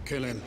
Kill him.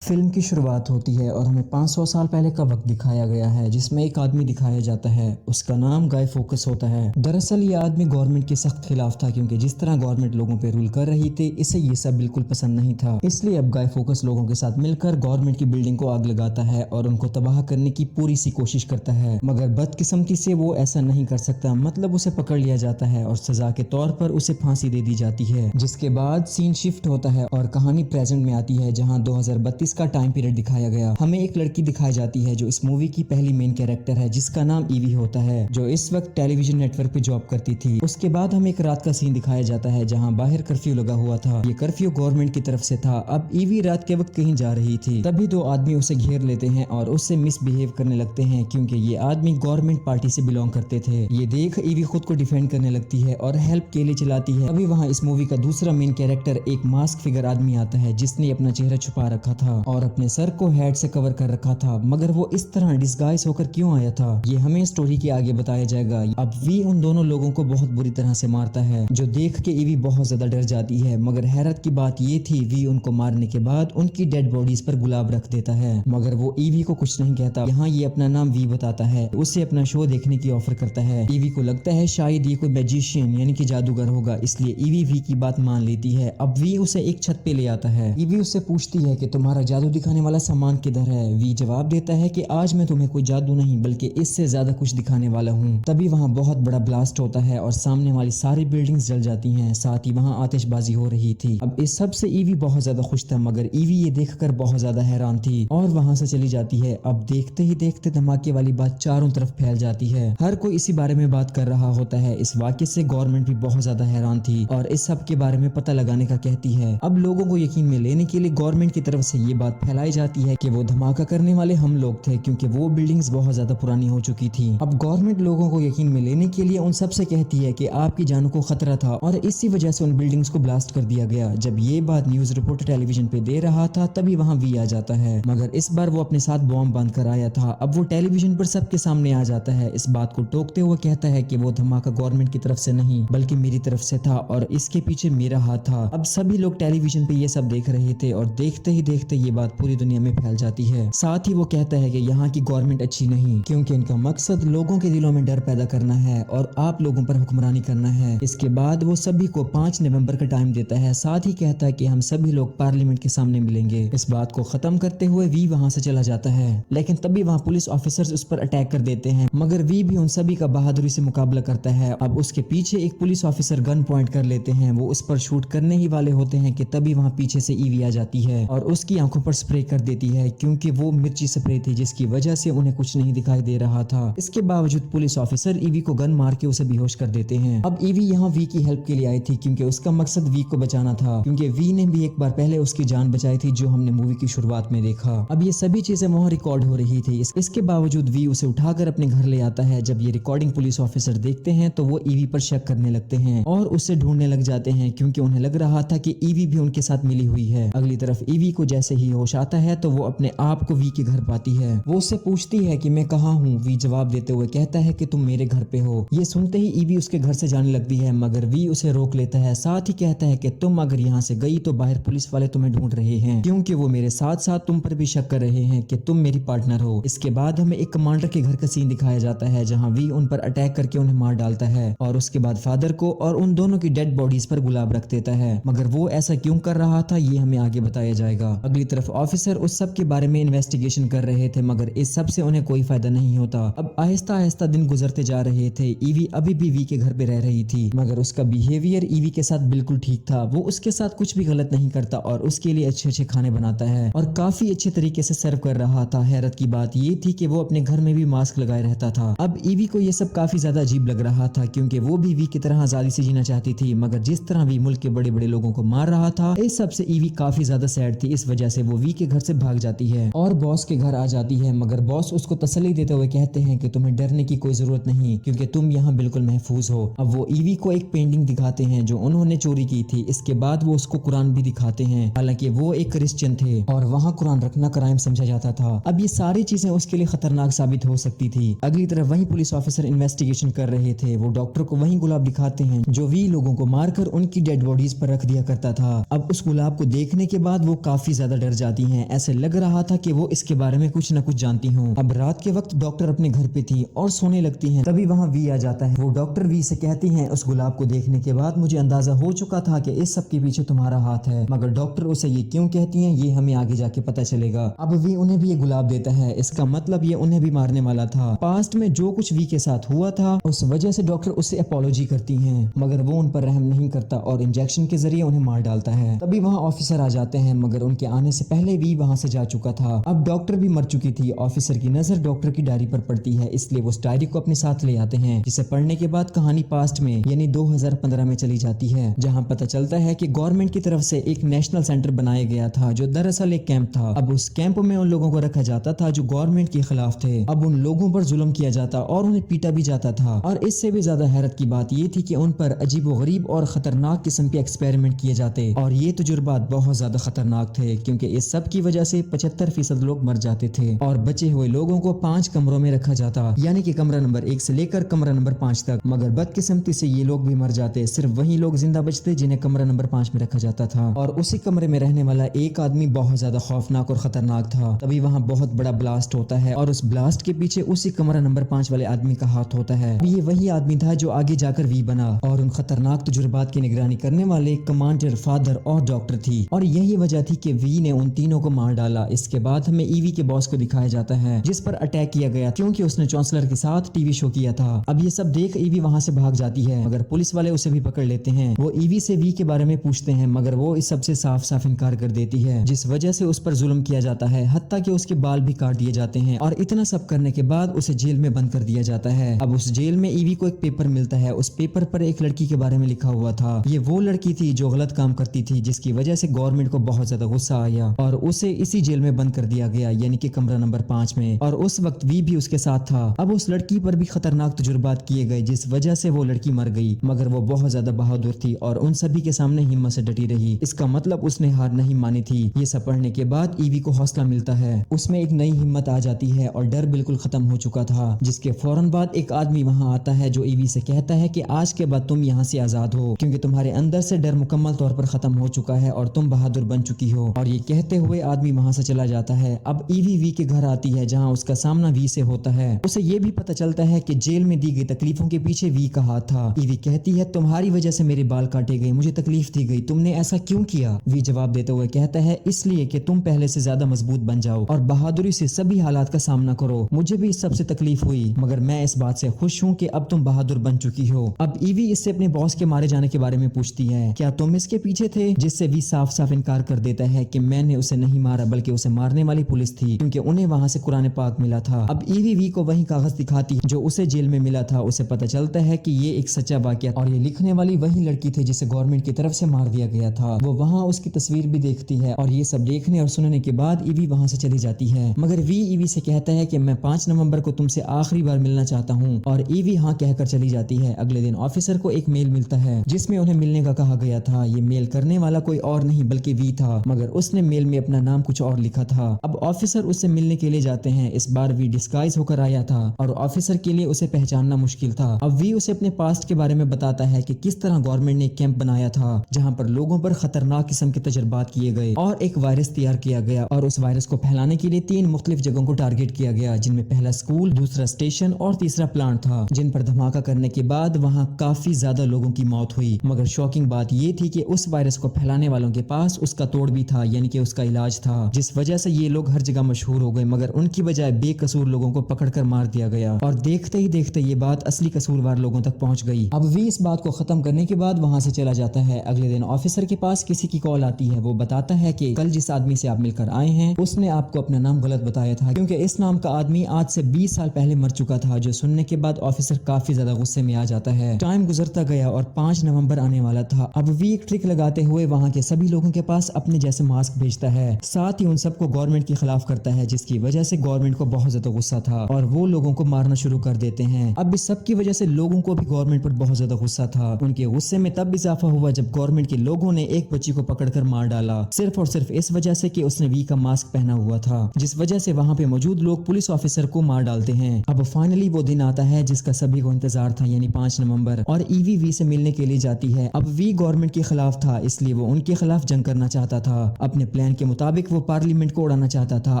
Film की शुरुआत होती है और हमें 500 साल पहले का वक्त दिखाया गया है, जिसमें एक आदमी दिखाया जाता है। उसका नाम गाय फोकस होता है। दरअसल ये आदमी गवर्नमेंट के सख्त खिलाफ था, क्योंकि जिस तरह गवर्नमेंट लोगों पे रूल कर रही थी, इसे ये सब बिल्कुल पसंद नहीं था। इसलिए अब गाय फोकस लोगों के साथ मिलकर गवर्नमेंट की बिल्डिंग को आग लगाता है और उनको तबाह करने की पूरी सी कोशिश करता है। मगर बदकिस्मती से वो ऐसा नहीं कर सकता, मतलब उसे पकड़ लिया जाता है और सजा के तौर पर उसे फांसी दे दी जाती है। जिसके बाद सीन शिफ्ट होता है और कहानी प्रेजेंट में आती है, जहाँ 2032 का टाइम पीरियड दिखाया गया। हमें एक लड़की दिखाई जाती है जो इस मूवी की पहली मेन कैरेक्टर है, जिसका नाम ईवी होता है, जो इस वक्त टेलीविजन नेटवर्क पे जॉब करती थी। उसके बाद हमें एक रात का सीन दिखाया जाता है, जहां बाहर कर्फ्यू लगा हुआ था। ये कर्फ्यू गवर्नमेंट की तरफ से था। अब ईवी रात के वक्त कहीं जा रही थी, तभी दो आदमी उसे घेर लेते हैं और उससे मिसबिहेव करने लगते हैं, क्योंकि ये आदमी गवर्नमेंट पार्टी से बिलोंग करते थे। ये देख ईवी खुद को डिफेंड करने लगती है और हेल्प के लिए चिल्लाती है। अभी वहाँ इस मूवी का दूसरा मेन कैरेक्टर एक मास्क फिगर आदमी आता है, जिसने अपना चेहरा छुपा रखा था और अपने सर को हेड से कवर कर रखा था। मगर वो इस तरह डिस्गाइज होकर क्यों आया था, ये हमें स्टोरी के आगे बताया जाएगा। अब वी उन दोनों लोगों को बहुत बुरी तरह से मारता है, जो देख के ईवी बहुत ज्यादा डर जाती है। मगर हैरत की बात ये थी, वी उनको मारने के बाद उनकी डेड बॉडीज पर गुलाब रख देता है, मगर वो ईवी को कुछ नहीं कहता। यहाँ ये अपना नाम वी बताता है, उसे अपना शो देखने की ऑफर करता है। ईवी को लगता है शायद ये कोई मैजिशियन यानी कि जादूगर होगा, इसलिए ईवी वी की बात मान लेती है। अब वी उसे एक छत पे ले आता है। ईवी उससे पूछती है कि तुम्हारा जादू दिखाने वाला सामान किधर है। वी जवाब देता है कि आज मैं तुम्हें कोई जादू नहीं बल्कि इससे ज्यादा कुछ दिखाने वाला हूँ। तभी वहाँ बहुत बड़ा ब्लास्ट होता है और सामने वाली सारी बिल्डिंग्स जल जाती हैं, साथ ही वहाँ आतिशबाजी हो रही थी। अब इस सब से ईवी बहुत ज्यादा खुश था, मगर ईवी ये देखकर बहुत ज्यादा हैरान थी और वहाँ से चली जाती है। अब देखते ही देखते धमाके वाली बात चारों तरफ फैल जाती है। हर कोई इसी बारे में बात कर रहा होता है। इस वाक़ये से गवर्नमेंट भी बहुत ज्यादा हैरान थी और इस सब के बारे में पता लगाने का कहती है। अब लोगों को यकीन में लेने के लिए गवर्नमेंट की तरफ से ये बात फैलाई जाती है कि वो धमाका करने वाले हम लोग थे, क्योंकि वो बिल्डिंग्स बहुत ज्यादा पुरानी हो चुकी थी। अब गवर्नमेंट लोगों को यकीन में लेने के लिए उन सब से कहती है कि आपकी जानों को खतरा था और इसी वजह से उन बिल्डिंग्स को ब्लास्ट कर दिया गया। जब ये बात न्यूज रिपोर्टर टेलीविजन पे दे रहा था, तभी वहाँ वी आ जाता है, मगर इस बार वो अपने साथ बॉम्ब बांध कर आया था। अब वो टेलीविजन पर सबके सामने आ जाता है, इस बात को टोकते हुए कहता है कि वो धमाका गवर्नमेंट की तरफ से नहीं बल्कि मेरी तरफ से था और इसके पीछे मेरा हाथ था। अब सभी लोग टेलीविजन पे ये सब देख रहे थे और देखते ही देखते ये बात पूरी दुनिया में फैल जाती है। साथ ही वो कहता है कि यहाँ की गवर्नमेंट अच्छी नहीं, क्योंकि इनका मकसद लोगों के दिलों में डर पैदा करना है और आप लोगों पर हुक्मरानी करना है। इसके बाद वो सभी को 5 नवंबर का टाइम देता है, साथ ही कहता है कि हम सभी लोग पार्लियामेंट के सामने मिलेंगे। इस बात को खत्म करते हुए वी वहाँ से चला जाता है, लेकिन तभी वहाँ पुलिस ऑफिसर्स उस पर अटैक कर देते हैं, मगर वी भी उन सभी का बहादुरी से मुकाबला करता है। अब उसके पीछे एक पुलिस ऑफिसर गन पॉइंट कर लेते हैं, वो उस पर शूट करने ही वाले होते हैं कि तभी वहाँ पीछे से ईवी आ जाती है और उसकी आंखों पर स्प्रे कर देती है, क्योंकि वो मिर्ची स्प्रे थी जिसकी वजह से उन्हें कुछ नहीं दिखाई दे रहा था। इसके बावजूद पुलिस ऑफिसर ईवी को गन मार के उसे बेहोश कर देते हैं। अब ईवी यहाँ वी की हेल्प के लिए आई थी, क्योंकि उसका मकसद वी को बचाना था, क्योंकि वी ने भी एक बार पहले उसकी जान बचाई थी, जो हमने मूवी की शुरुआत में देखा। अब ये सभी चीजें वहाँ रिकॉर्ड हो रही थी। इसके बावजूद वी उसे उठाकर अपने घर ले आता है। जब ये रिकॉर्डिंग पुलिस ऑफिसर देखते हैं तो वो ईवी पर शक करने लगते हैं और उसे ढूंढने लग जाते हैं, क्योंकि उन्हें लग रहा था कि ईवी भी उनके साथ मिली हुई है। अगली तरफ ईवी को जैसे ही होश आता है तो वो अपने आप को वी के घर पाती है। वो उससे पूछती है कि मैं कहाँ हूँ। वी जवाब देते हुए कहता है कि तुम मेरे घर पे हो। ये सुनते ही ईवी उसके घर से जाने लगती है, मगर वी उसे रोक लेता है, साथ ही कहता है कि तुम अगर यहाँ से गई तो बाहर पुलिस वाले तुम्हें ढूंढ रहे हैं, क्योंकि वो मेरे साथ साथ तुम पर भी शक कर रहे हैं कि तुम मेरी पार्टनर हो। इसके बाद हमें एक कमांडर के घर का सीन दिखाया जाता है, जहाँ वी उन पर अटैक करके उन्हें मार डालता है और उसके बाद फादर को और उन दोनों की डेड बॉडीज पर गुलाब रख देता है। मगर वो ऐसा क्यों कर रहा था ये हमें आगे बताया जाएगा। अगली तरफ ऑफिसर उस सब के बारे में इन्वेस्टिगेशन कर रहे थे, मगर इस सब से उन्हें कोई फायदा नहीं होता। अब आहिस्ता आहिस्ता दिन गुजरते जा रहे थे। ईवी अभी भी वी के घर पे रह रही थी, मगर उसका बिहेवियर ईवी के साथ बिल्कुल ठीक था। वो उसके साथ कुछ भी गलत नहीं करता और उसके लिए अच्छे अच्छे खाने बनाता है और काफी अच्छे तरीके से सर्व कर रहा था। हैरत की बात ये थी कि वो अपने घर में भी मास्क लगाए रहता था। अब ईवी को ये सब काफी ज्यादा अजीब लग रहा था, क्योंकि वो भी वी की तरह आजादी से जीना चाहती थी, मगर जिस तरह वी मुल्क के बड़े बड़े लोगों को मार रहा था, इस सब से ईवी काफी ज्यादा सैड थी। इस वजह से वो वी के घर से भाग जाती है और बॉस के घर आ जाती है, मगर बॉस उसको तसल्ली देते हुए कहते हैं कि तुम्हें डरने की कोई जरूरत नहीं क्योंकि तुम यहाँ बिल्कुल महफूज हो। अब वो ईवी को एक पेंटिंग दिखाते हैं जो उन्होंने चोरी की थी। इसके बाद वो उसको कुरान भी दिखाते हैं, हालांकि वो एक क्रिश्चियन थे और वहाँ कुरान रखना क्राइम समझा जाता था। अब ये सारी चीजें उसके लिए खतरनाक साबित हो सकती थी। अगली तरफ वही पुलिस ऑफिसर इन्वेस्टिगेशन कर रहे थे। वो डॉक्टर को वही गुलाब दिखाते हैं जो वी लोगों को मारकर उनकी डेड बॉडीज पर रख दिया करता था। अब उस गुलाब को देखने के बाद वो काफी ज्यादा डर जाती हैं। ऐसे लग रहा था कि वो इसके बारे में कुछ न कुछ जानती हूँ। अब रात के वक्त डॉक्टर अपने घर पे थी और सोने लगती हैं, तभी वहाँ वी आ जाता है। वो डॉक्टर वी से कहती हैं उस गुलाब को देखने के बाद मुझे अंदाजा हो चुका था कि इस सब के पीछे तुम्हारा हाथ है, मगर डॉक्टर उसे ये क्यों कहती हैं ये हमें आगे जाके पता चलेगा। अब वी उन्हें भी ये गुलाब देता है, इसका मतलब ये उन्हें भी मारने वाला था। पास्ट में जो कुछ वी के साथ हुआ था उस वजह से डॉक्टर उससे अपॉलॉजी करती हैं, मगर वो उन पर रहम नहीं करता और इंजेक्शन के जरिए उन्हें मार डालता है। तभी वहाँ ऑफिसर आ जाते हैं, मगर उनके आने से पहले वी वहाँ से जा चुका था। अब डॉक्टर भी मर चुकी थी। ऑफिसर की नजर डॉक्टर की डायरी पर पड़ती है, इसलिए वो उस डायरी को अपने साथ ले आते हैं, जिसे पढ़ने के बाद कहानी पास्ट में यानी 2015 में चली जाती है, जहाँ पता चलता है कि गवर्नमेंट की तरफ से एक नेशनल सेंटर बनाया गया था जो दरअसल एक कैंप था। अब उस कैंप में उन लोगों को रखा जाता था जो गवर्नमेंट के खिलाफ थे। अब उन लोगों पर जुल्म किया जाता और उन्हें पीटा भी जाता था। और इससे भी ज्यादा हैरत की बात ये थी कि उन पर अजीबोगरीब और खतरनाक किस्म के एक्सपेरिमेंट किए जाते और ये तजुर्बात बहुत ज्यादा खतरनाक थे क्योंकि इस सब की वजह से 75% लोग मर जाते थे और बचे हुए लोगों को 5 कमरों में रखा जाता, यानी कि कमरा नंबर 1 से लेकर कमरा नंबर 5 तक। मगर बदकिस्मती से ये लोग भी मर जाते, सिर्फ वही लोग जिंदा बचते जिन्हें कमरा नंबर 5 में रखा जाता था। और उसी कमरे में रहने वाला एक आदमी बहुत ज्यादा खौफनाक और खतरनाक था। तभी वहाँ बहुत बड़ा ब्लास्ट होता है और उस ब्लास्ट के पीछे उसी कमरा नंबर 5 वाले आदमी का हाथ होता है। ये वही आदमी था जो आगे जाकर वी बना और उन खतरनाक तजुर्बात की निगरानी करने वाले कमांडर, फादर और डॉक्टर थी। और यही वजह थी कि वी ने उन तीनों को मार डाला। इसके बाद हमें ईवी के बॉस को दिखाया जाता है जिस पर अटैक किया गया क्योंकि उसने चांसलर के साथ टीवी शो किया था। अब ये सब देख ईवी वहां से भाग जाती है, मगर पुलिस वाले उसे भी पकड़ लेते हैं। वो ईवी से वी के बारे में पूछते हैं, मगर वो इस सब से साफ साफ इनकार कर देती है, जिस वजह से उस पर जुल्म किया जाता है, हत्ता कि उसके बाल भी काट दिए जाते हैं। और इतना सब करने के बाद उसे जेल में बंद कर दिया जाता है। अब उस जेल में ईवी को एक पेपर मिलता है। उस पेपर पर एक लड़की के बारे में लिखा हुआ था। ये वो लड़की थी जो गलत काम करती थी, जिसकी वजह से गवर्नमेंट को बहुत ज्यादा गुस्सा आया और उसे इसी जेल में बंद कर दिया गया, यानी कि कमरा नंबर 5 में। और उस वक्त वी भी उसके साथ था। अब उस लड़की पर भी खतरनाक तजुर्बात किए गए जिस वजह से वो लड़की मर गई, मगर वो बहुत ज्यादा बहादुर थी और उन सभी के सामने हिम्मत से डटी रही। इसका मतलब उसने हार नहीं मानी थी। ये सब पढ़ने के बाद ईवी को हौसला मिलता है, उसमें एक नई हिम्मत आ जाती है और डर बिल्कुल खत्म हो चुका था। जिसके फौरन बाद एक आदमी वहां आता है जो ईवी से कहता है कि आज के बाद तुम यहाँ से आजाद हो क्योंकि तुम्हारे अंदर से डर मुकम्मल तौर पर खत्म हो चुका है और तुम बहादुर बन चुकी हो। और ये कहते हुए आदमी वहां से चला जाता है। अब ईवी वी के घर आती है जहाँ उसका सामना वी से होता है। उसे ये भी पता चलता है कि जेल में दी गई तकलीफों के पीछे वी का हाथ था। ईवी कहती है तुम्हारी वजह से मेरे बाल काटे गए, मुझे तकलीफ दी गई, तुमने ऐसा क्यों किया? वी जवाब देते हुए कहता है इसलिए कि तुम पहले से ज्यादा मजबूत बन जाओ और बहादुरी से सभी हालात का सामना करो। मुझे भी इस सबसे तकलीफ हुई मगर मैं इस बात से खुश हूँ कि अब तुम बहादुर बन चुकी हो। अब ईवी इससे अपने बॉस के मारे जाने के बारे में पूछती है, क्या तुम इसके पीछे थे? जिससे वी साफ साफ इनकार कर देता है कि मैंने उसे नहीं मारा बल्कि उसे मारने वाली पुलिस थी क्योंकि उन्हें वहां से कुरान पाक मिला था। अब ईवी वी को वही कागज दिखाती है जो उसे जेल में मिला था। उसे पता चलता है कि ये एक सच्चा वाकया और ये लिखने वाली वही लड़की थी जिसे गवर्नमेंट की तरफ से मार दिया गया था। वो वहाँ उसकी तस्वीर भी देखती है और ये सब देखने और सुनने के बाद ईवी वहाँ से चली जाती है। मगर वी ईवी से कहता है कि मैं 5 नवंबर को तुमसे आखिरी बार मिलना चाहता हूँ और ईवी हाँ कहकर चली जाती है। अगले दिन ऑफिसर को एक मेल मिलता है जिसमें उन्हें मिलने का कहा गया था। ये मेल करने वाला कोई और नहीं बल्कि वी था, मगर उसने मेल में अपना नाम कुछ और लिखा था। अब ऑफिसर उससे मिलने के लिए जाते हैं। इस बार वी डिस्गाइज होकर आया था और ऑफिसर के लिए उसे पहचानना मुश्किल था। अब वी उसे अपने पास्ट के बारे में बताता है कि किस तरह गवर्नमेंट ने एक कैंप बनाया था जहाँ पर लोगों पर खतरनाक किस्म के तजुर्बात किए गए और एक वायरस तैयार किया गया और उस वायरस को फैलाने के लिए 3 मुख्तलिफ जगहों को टारगेट किया गया, जिनमें पहला स्कूल, दूसरा स्टेशन और तीसरा प्लांट था, जिन पर धमाका करने के बाद वहाँ काफी ज्यादा लोगों की मौत हुई। मगर शॉकिंग बात ये थी कि उस वायरस को फैलाने वालों के पास उसका तोड़ भी था, यानी कि उसका इलाज था, जिस वजह से ये लोग हर जगह मशहूर हो गए मगर उनकी बजाय बेकसूर लोगों को पकड़कर मार दिया गया। और देखते ही देखते ये बात असली कसूरवार लोगों तक पहुंच गई। अब वी इस बात को खत्म करने के बाद वहां से चला जाता है। अगले दिन ऑफिसर के पास किसी की कॉल आती है। वो बताता है कि कल जिस आदमी से आप मिलकर आए हैं उसने आपको अपना नाम गलत बताया था क्योंकि इस नाम का आदमी आज से 20 साल पहले मर चुका था। जो सुनने के बाद ऑफिसर काफी ज्यादा गुस्से में आ जाता है। टाइम गुजरता गया और 5 नवंबर आने वाला था। अब वी एक ट्रिक लगाते हुए वहां के सभी लोगों के पास अपने जैसे मास्क भेजता بیچتا ہے، ساتھ ہی ان سب کو گورنمنٹ کے خلاف کرتا ہے، جس کی وجہ سے گورنمنٹ کو بہت زیادہ غصہ تھا اور وہ لوگوں کو مارنا شروع کر دیتے ہیں۔ اب اس سب کی وجہ سے لوگوں کو بھی گورنمنٹ پر بہت زیادہ غصہ تھا۔ ان کے غصے میں تب اضافہ ہوا جب گورنمنٹ کے لوگوں نے ایک بچی کو پکڑ کر مار ڈالا، صرف اور صرف اس وجہ سے کہ اس نے وی کا ماسک پہنا ہوا تھا، جس وجہ سے وہاں پہ موجود لوگ پولیس آفیسر کو مار ڈالتے ہیں۔ اب فائنلی وہ دن آتا ہے جس کا سبھی کو انتظار تھا، یعنی 5 نومبر، اور ایوی وی سے ملنے کے لیے جاتی ہے۔ اب وی گورنمنٹ کے خلاف تھا، اس لیے وہ ان کے خلاف جنگ کرنا چاہتا تھا۔ اپنے پلان کے مطابق وہ پارلیمنٹ کو اڑانا چاہتا تھا۔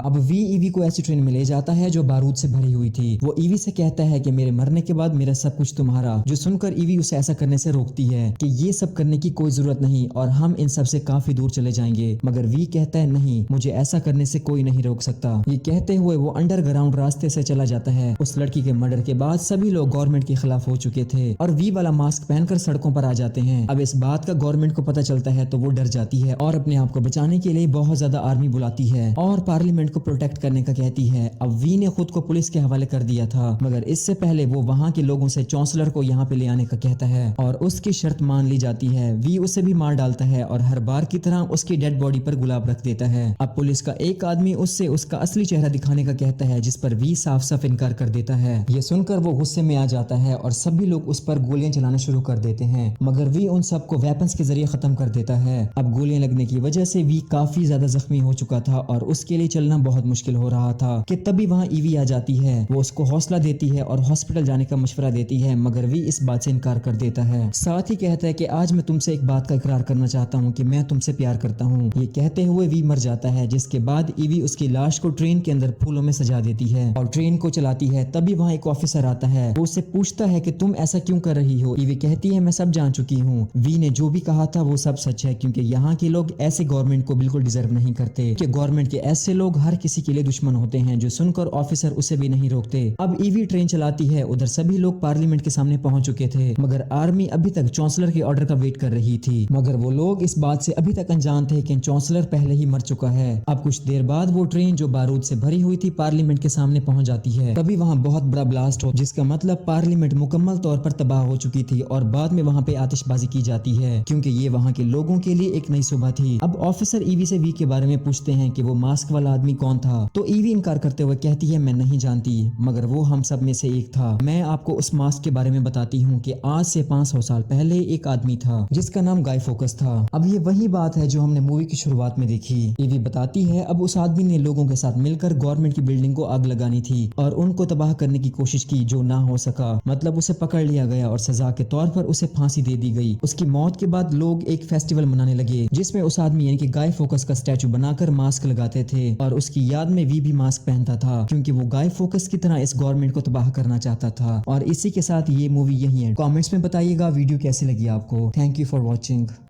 اب وی ایوی کو ایسی ٹرین میں لے جاتا ہے جو بارود سے بھری ہوئی تھی۔ وہ ایوی سے کہتا ہے کہ میرے مرنے کے بعد میرا سب کچھ تمہارا، جو سن کر ایوی اسے ایسا کرنے سے روکتی ہے کہ یہ سب کرنے کی کوئی ضرورت نہیں اور ہم ان سب سے کافی دور چلے جائیں گے، مگر وی کہتا ہے نہیں، مجھے ایسا کرنے سے کوئی نہیں روک سکتا۔ یہ کہتے ہوئے وہ انڈر گراؤنڈ راستے سے چلا جاتا ہے۔ اس لڑکی کے مرڈر کے بعد سبھی لوگ گورنمنٹ کے خلاف ہو چکے تھے اور وی والا ماسک پہن کر سڑکوں پر آ جاتے ہیں۔ اب اس بات کا گورنمنٹ کو پتہ چلتا ہے تو وہ ڈر جاتی ہے اور اپنے آپ کو بچانے کے لیے بہت زیادہ آرمی بلاتی ہے اور پارلیمنٹ کو پروٹیکٹ کرنے کا کہتی ہے۔ اب وی نے خود کو پولیس کے حوالے کر دیا تھا، مگر اس سے پہلے وہ وہاں کے لوگوں سے چانسلر کو یہاں پہ لے آنے کا کہتا ہے اور اس کی شرط مان لی جاتی ہے۔ وی اسے بھی مار ڈالتا ہے اور ہر بار کی طرح اس کی ڈیڈ باڈی پر گلاب رکھ دیتا ہے۔ اب پولیس کا ایک آدمی اس سے اس کا اصلی چہرہ دکھانے کا کہتا ہے، جس پر وی صاف صاف انکار کر دیتا ہے۔ یہ سن کر وہ غصے میں آ جاتا ہے اور سبھی لوگ اس پر گولیاں چلانا شروع کر دیتے ہیں، مگر وی ان سب کو ویپنز کے ذریعے ختم کر دیتا ہے۔ اب گولیاں لگنے کی وجہ سے وی کافی زیادہ زخمی ہو چکا تھا اور اس کے لیے چلنا بہت مشکل ہو رہا تھا کہ تبھی وہاں ایوی آ جاتی ہے۔ وہ اس کو حوصلہ دیتی ہے اور ہاسپٹل جانے کا مشورہ دیتی ہے، مگر وی اس بات سے انکار کر دیتا ہے۔ ساتھ ہی کہتا ہے کہ آج میں تم سے ایک بات کا اقرار کرنا چاہتا ہوں کہ میں تم سے پیار کرتا ہوں۔ یہ کہتے ہوئے وی مر جاتا ہے، جس کے بعد ایوی اس کی لاش کو ٹرین کے اندر پھولوں میں سجا دیتی ہے اور ٹرین کو چلاتی ہے۔ تبھی وہاں ایک آفیسر آتا ہے، وہ اس سے پوچھتا ہے کہ تم ایسا کیوں کر رہی ہو؟ ایوی کہتی ہے میں سب جان چکی ہوں، وی نے جو بھی کہا تھا وہ سب سچ ہے، کیونکہ یہاں کے لوگ ایسے گورنمنٹ کو بالکل ڈیزرو نہیں کرتے کہ گورنمنٹ کے ایسے لوگ ہر کسی کے لیے دشمن ہوتے ہیں۔ جو سن کر آفیسر اسے بھی نہیں روکتے۔ اب ایوی ٹرین چلاتی ہے، ادھر سبھی لوگ پارلیمنٹ کے سامنے پہنچ چکے تھے، مگر آرمی ابھی تک چانسلر کے آرڈر کا ویٹ کر رہی تھی، مگر وہ لوگ اس بات سے ابھی تک انجان تھے کہ چانسلر پہلے ہی مر چکا ہے۔ اب کچھ دیر بعد وہ ٹرین جو بارود سے بھری ہوئی تھی پارلیمنٹ کے سامنے پہنچ جاتی ہے۔ تبھی وہاں بہت بڑا بلاسٹ ہو، جس کا مطلب پارلیمنٹ مکمل طور پر تباہ ہو چکی تھی اور بعد میں وہاں پہ آتش بازی کی جاتی ہے، کیونکہ یہ وہاں کے لوگوں کے لیے ایک نئی صبح تھی۔ اب آفیسر ایوی سے وی کے بارے میں پوچھتے ہیں کہ وہ ماسک والا آدمی کون تھا، تو ایوی انکار کرتے ہوئے کہتی ہے میں نہیں جانتی، مگر وہ ہم سب میں سے ایک تھا۔ میں آپ کو اس ماسک کے بارے میں بتاتی ہوں کہ آج سے 500 سال پہلے ایک آدمی تھا جس کا نام گائے فوکس تھا۔ اب یہ وہی بات ہے جو ہم نے مووی کی شروعات میں دیکھی۔ ایوی بتاتی ہے اب اس آدمی نے لوگوں کے ساتھ مل کر گورنمنٹ کی بلڈنگ کو آگ لگانی تھی اور ان کو تباہ کرنے کی کوشش کی، جو نہ ہو سکا، مطلب اسے پکڑ لیا گیا اور سزا کے طور پر اسے پھانسی دے دی گئی۔ اس کی موت کے بعد لوگ ایک فیسٹیول منانے لگے جس میں اس آدمی یعنی کہ گائے فوکس کا اسٹیچو بنا کر ماسک لگاتے تھے اور اس کی یاد میں وی بھی ماسک پہنتا تھا، کیونکہ وہ گائے فوکس کی طرح اس گورنمنٹ کو تباہ کرنا چاہتا تھا۔ اور اسی کے ساتھ یہ مووی یہی ہے۔ کامنٹس میں بتائیے گا ویڈیو کیسی لگی آپ کو۔ Thank you for watching.